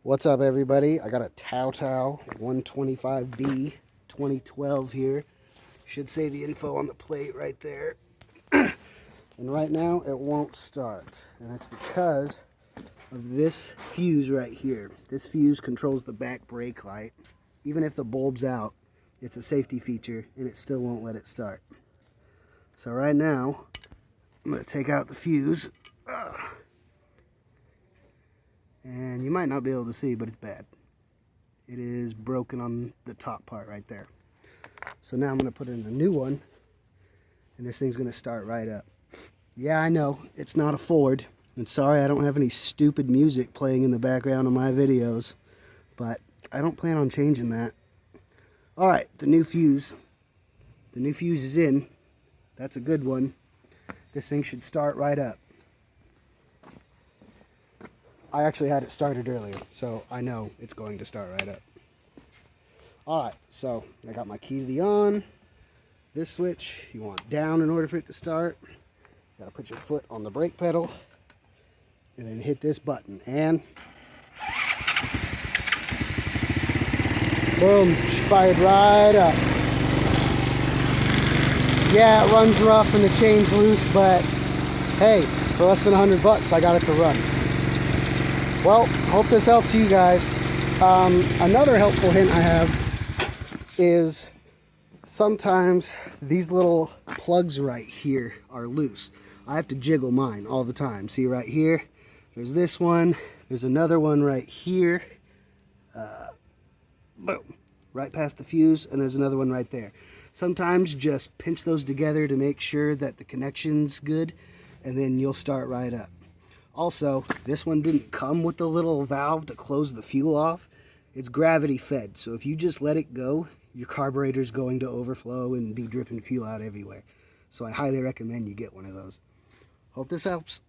What's up, everybody? I got a taotao 125B 2012 here. Should say the info on the plate right there. And right now it won't start, and it's because of this fuse right here. This fuse controls the back brake light. Even if the bulb's out, it's a safety feature and it still won't let it start. So right now I'm going to take out the fuse. And you might not be able to see, but it's bad. It is broken on the top part right there. So now I'm going to put in a new one, and this thing's going to start right up. Yeah, I know, it's not a Ford, and sorry I don't have any stupid music playing in the background of my videos, but I don't plan on changing that. Alright, the new fuse. The new fuse is in. That's a good one. This thing should start right up. I actually had it started earlier, so I know it's going to start right up. Alright, so I got my key to the on. This switch, you want down in order for it to start. You gotta put your foot on the brake pedal and then hit this button, and boom, she fired right up. Yeah, it runs rough and the chain's loose, but hey, for less than $100 I got it to run. Well, hope this helps you guys. Another helpful hint I have is sometimes these little plugs right here are loose. I have to jiggle mine all the time. See right here, there's this one, there's another one right here, boom, right past the fuse, and there's another one right there. Sometimes just pinch those together to make sure that the connection's good, and then you'll start right up. Also, this one didn't come with the little valve to close the fuel off. It's gravity fed, so if you just let it go, your carburetor's going to overflow and be dripping fuel out everywhere. So I highly recommend you get one of those. Hope this helps.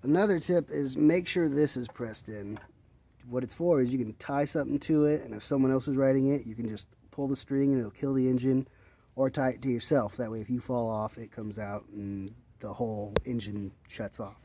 Another tip is make sure this is pressed in. What it's for is you can tie something to it, and if someone else is riding it, you can just pull the string and it'll kill the engine, or tie it to yourself. That way if you fall off, it comes out and the whole engine shuts off.